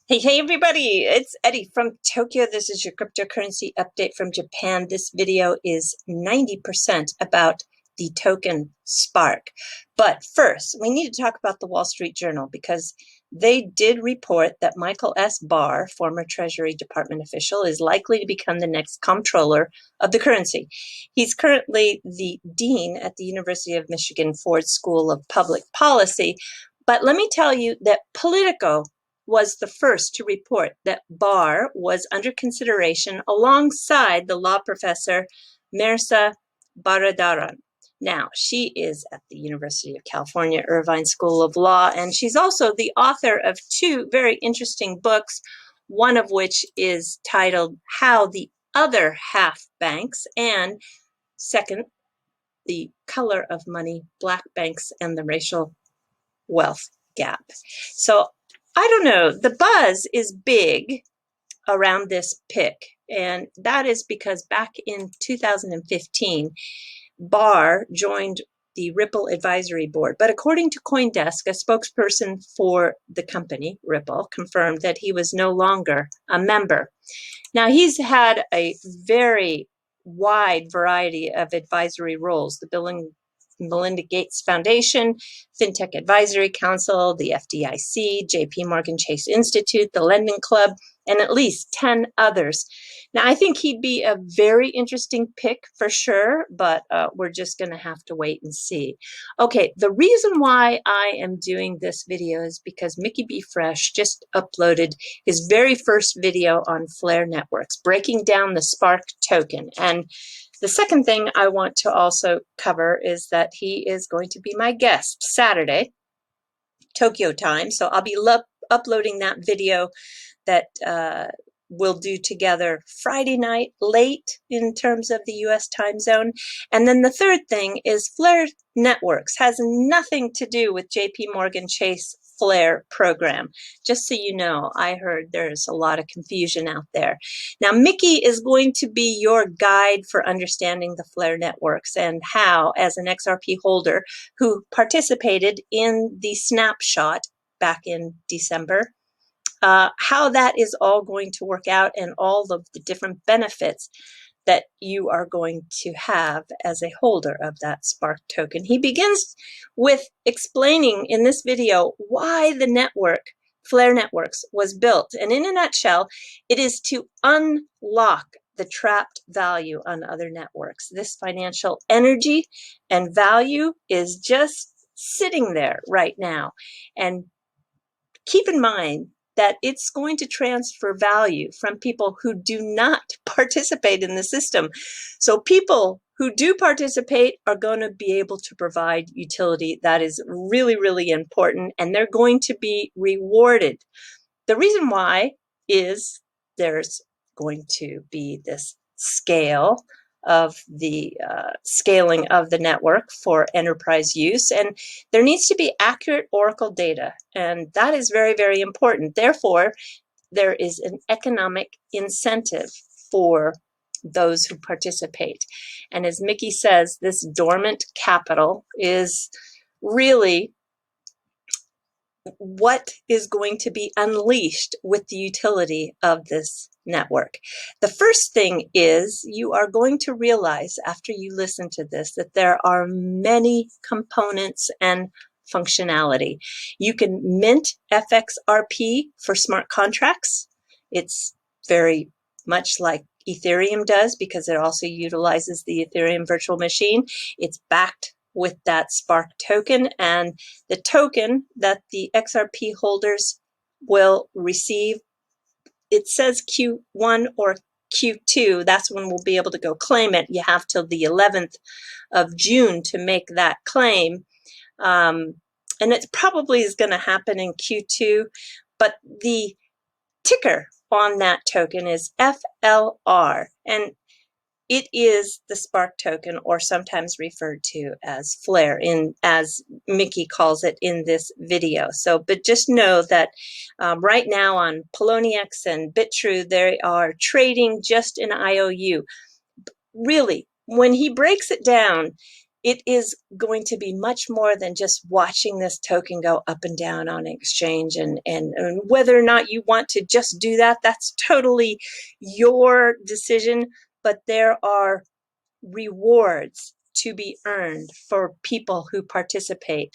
Hey everybody, it's Eddie from Tokyo. This is your cryptocurrency update from Japan. This video is 90% about the token Spark. But first, we need to talk about the Wall Street Journal because they did report that Michael S. Barr, former Treasury Department official, is likely to become the next comptroller of the currency. He's currently the dean at the University of Michigan Ford School of Public Policy. But let me tell you that Politico was the first to report that Barr was under consideration alongside the law professor Mirza Baradaran. Now, she is at the University of California, Irvine School of Law, and she's also the author of two very interesting books, one of which is titled How the Other Half Banks, and second, The Color of Money, Black Banks and the Racial Wealth Gap. So I don't know, the buzz is big around this pick, and that is because back in 2015, Barr joined the Ripple advisory board. But according to CoinDesk, a spokesperson for the company, Ripple, confirmed that he was no longer a member. Now, he's had a very wide variety of advisory roles. The Bill and Melinda Gates Foundation, FinTech Advisory Council, the FDIC, JP Morgan Chase Institute, the Lending Club, and at least 10 others. Now, I think he'd be a very interesting pick for sure, but we're just going to have to wait and see. Okay, the reason why I am doing this video is because Mickey B. Fresh just uploaded his very first video on Flare Networks, breaking down the Spark token. And the second thing I want to also cover is that he is going to be my guest Saturday, Tokyo time. So I'll be uploading that video that we'll do together Friday night late in terms of the US time zone. And then the third thing is Flare Networks has nothing to do with JP Morgan Chase Flare program. Just so you know, I heard there's a lot of confusion out there. Now, Mickey is going to be your guide for understanding the Flare Networks and how, as an XRP holder who participated in the snapshot back in December, how that is all going to work out and all of the different benefits that you are going to have as a holder of that Spark token. He begins with explaining in this video why the network, Flare Networks, was built. And in a nutshell, it is to unlock the trapped value on other networks. This financial energy and value is just sitting there right now. And keep in mind that it's going to transfer value from people who do not participate in the system. So people who do participate are going to be able to provide utility that is really, really important, and they're going to be rewarded. The reason why is there's going to be this scale of the scaling of the network for enterprise use, and there needs to be accurate Oracle data, and that is very, very important. Therefore, there is an economic incentive for those who participate. And as Mickey says, this dormant capital is really what is going to be unleashed with the utility of this network. The first thing is you are going to realize after you listen to this that there are many components and functionality. You can mint FXRP for smart contracts. It's very much like Ethereum does because it also utilizes the Ethereum virtual machine. It's backed with that Spark token, and the token that the XRP holders will receive, it says Q1 or Q2, that's when we'll be able to go claim it. You have till the 11th of June to make that claim. And it probably is going to happen in Q2, but the ticker on that token is FLR, and it is the Spark token, or sometimes referred to as Flare, as Mickey calls it in this video. So, but just know that right now on Poloniex and Bitrue, they are trading just an IOU. Really, when he breaks it down, it is going to be much more than just watching this token go up and down on exchange, and whether or not you want to just do that, that's totally your decision. But there are rewards to be earned for people who participate.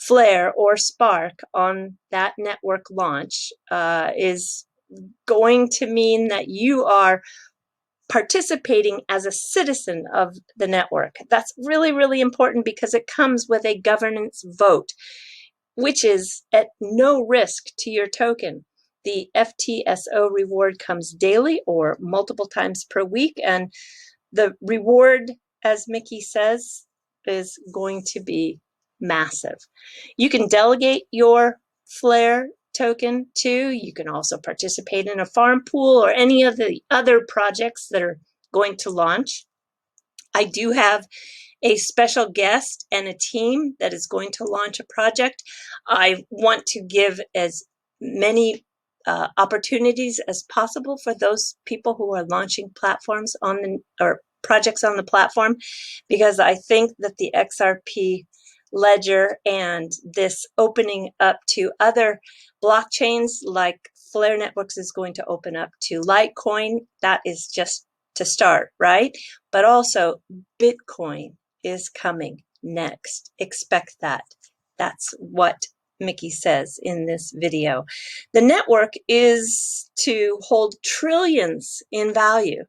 Flare or Spark on that network launch is going to mean that you are participating as a citizen of the network. That's really, really important because it comes with a governance vote, which is at no risk to your token. The FTSO reward comes daily or multiple times per week, and the reward, as Mickey says, is going to be massive. You can delegate your Flare token too. You can also participate in a farm pool or any of the other projects that are going to launch. I do have a special guest and a team that is going to launch a project. I want to give as many opportunities as possible for those people who are launching platforms on the, or projects on the platform, because I think that the XRP ledger and this opening up to other blockchains like Flare Networks is going to open up to Litecoin. That is just to start, right? But also Bitcoin is coming next. Expect that. That's what Mickey says in this video. The network is to hold trillions in value.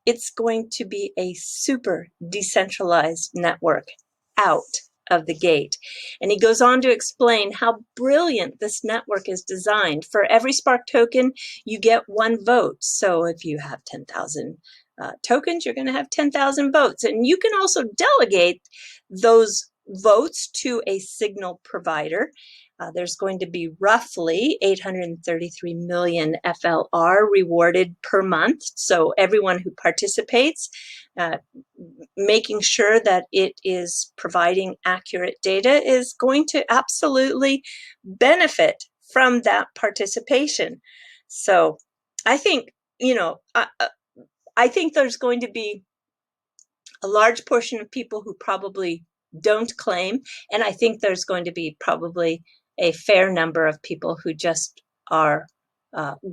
It's going to be a super decentralized network out of the gate. And he goes on to explain how brilliant this network is designed. For every Spark token, you get one vote. So if you have 10,000 tokens, you're going to have 10,000 votes. And you can also delegate those votes to a signal provider. There's going to be roughly 833 million FLR rewarded per month. So everyone who participates, making sure that it is providing accurate data, is going to absolutely benefit from that participation. So I think, I think there's going to be a large portion of people who probably don't claim, and I think there's going to be probably a fair number of people who just are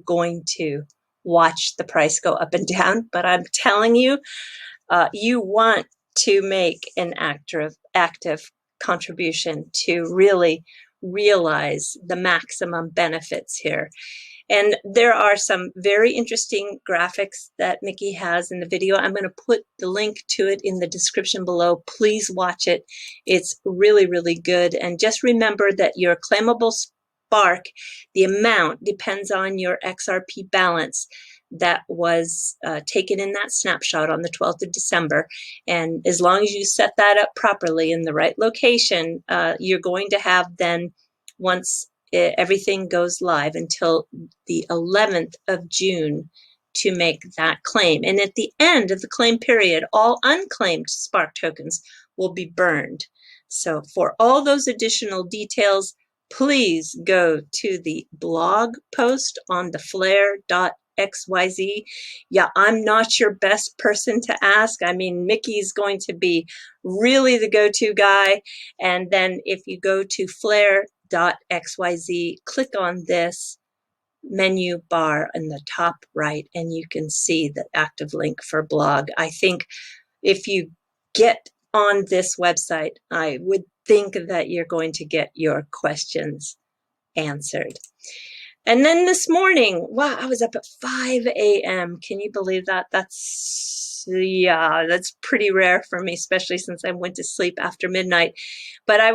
going to watch the price go up and down. But I'm telling you, you want to make an active contribution to really realize the maximum benefits here. And there are some very interesting graphics that Mickey has in the video. I'm going to put the link to it in the description below. Please watch it. It's really, really good. And just remember that your claimable Spark, the amount depends on your XRP balance that was taken in that snapshot on the 12th of December. And as long as you set that up properly in the right location, you're going to have then, once everything goes live, until the 11th of June to make that claim. And at the end of the claim period, all unclaimed Spark tokens will be burned. So for all those additional details, please go to the blog post on the flare.xyz. Yeah, I'm not your best person to ask. I mean, Mickey's going to be really the go-to guy. And then if you go to flare.xyz, click on this menu bar in the top right, and you can see the active link for blog. I think if you get on this website, I would think that you're going to get your questions answered. And then this morning, wow, I was up at 5 a.m. Can you believe that? That's pretty rare for me, especially since I went to sleep after midnight. But I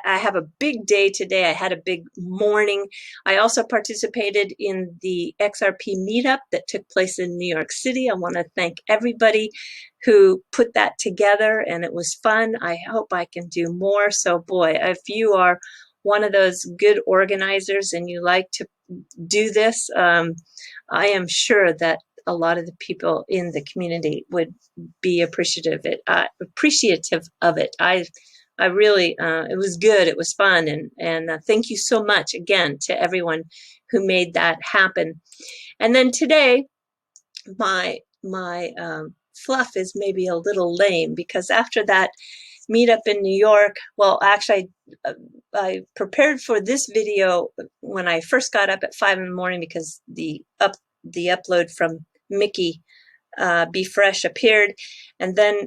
have a big day today. I had a big morning. I also participated in the XRP meetup that took place in New York City. I want to thank everybody who put that together, and it was fun. I hope I can do more. So boy, if you are one of those good organizers and you like to do this, I am sure that a lot of the people in the community would be appreciative of it. I really, it was good. It was fun. And thank you so much again to everyone who made that happen. And then today, my fluff is maybe a little lame, because after that meetup in New York, well, actually, I prepared for this video when I first got up at 5 in the morning, because the upload from Mickey Be Fresh appeared, and then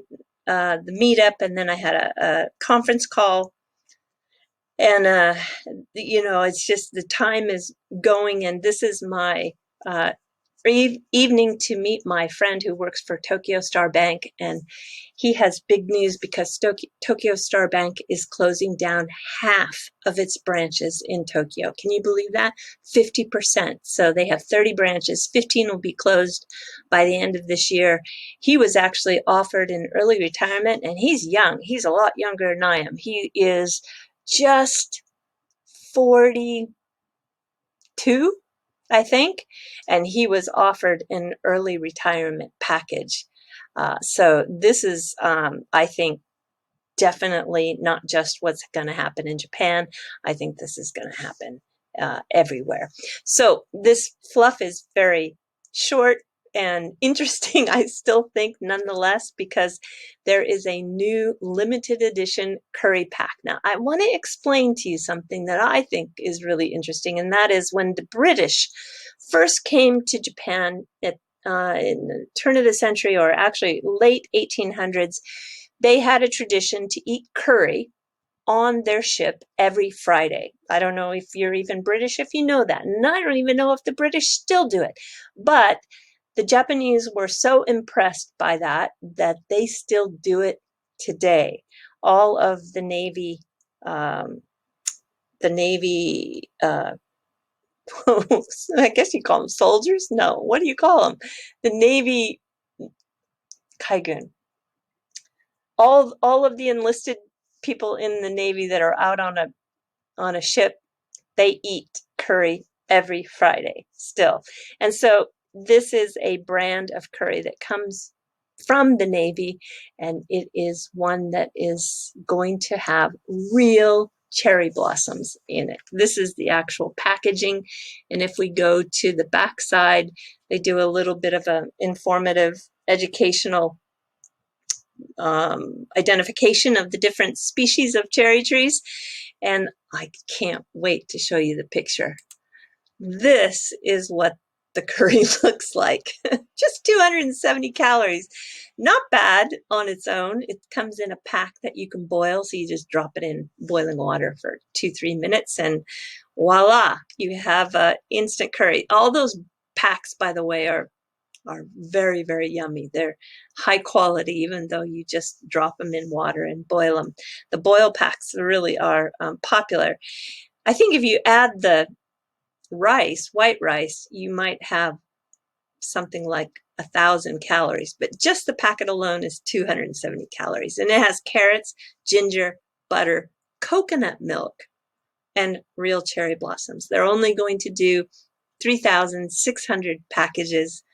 the meetup, and then I had a conference call, and you know, it's just the time is going, and this is my evening to meet my friend who works for Tokyo Star Bank, and he has big news because Tokyo Star Bank is closing down half of its branches in Tokyo. Can you believe that? 50%. So they have 30 branches, 15 will be closed by the end of this year. He was actually offered an early retirement, and he's young. He's a lot younger than I am. He is just 42, I think, and he was offered an early retirement package. So this is, I think, definitely not just what's going to happen in Japan. I think this is going to happen everywhere. So this fluff is very short and interesting, I still think, nonetheless, because there is a new limited edition curry pack. Now, I want to explain to you something that I think is really interesting, and that is when the British first came to Japan in the turn of the century, or actually late 1800s, they had a tradition to eat curry on their ship every Friday. I don't know if you're even British if you know that, and I don't even know if the British still do it, but the Japanese were so impressed by that that they still do it today. All of the Navy, I guess you call them soldiers? No, what do you call them? The Navy Kaigun. All of the enlisted people in the Navy that are out on a ship, they eat curry every Friday still. And so this is a brand of curry that comes from the Navy, and it is one that is going to have real cherry blossoms in it. This is the actual packaging, and if we go to the back side, they do a little bit of an informative, educational identification of the different species of cherry trees, and I can't wait to show you the picture. This is what the curry looks like. Just 270 calories. Not bad on its own. It comes in a pack that you can boil, so you just drop it in boiling water for 2-3 minutes, and voila, you have instant curry. All those packs, by the way, are very, very yummy. They're high quality, even though you just drop them in water and boil them. The boil packs really are popular. I think if you add the rice, white rice, you might have something like 1,000 calories, but just the packet alone is 270 calories. And it has carrots, ginger, butter, coconut milk, and real cherry blossoms. They're only going to do 3,600 packages.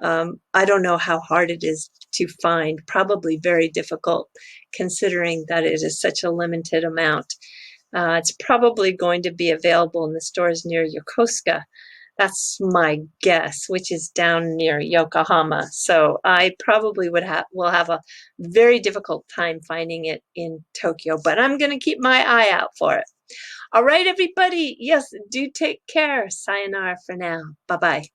I don't know how hard it is to find, probably very difficult considering that it is such a limited amount. It's probably going to be available in the stores near Yokosuka. That's my guess, which is down near Yokohama. So I probably will have a very difficult time finding it in Tokyo, but I'm going to keep my eye out for it. All right, everybody. Yes, do take care. Sayonara for now. Bye-bye.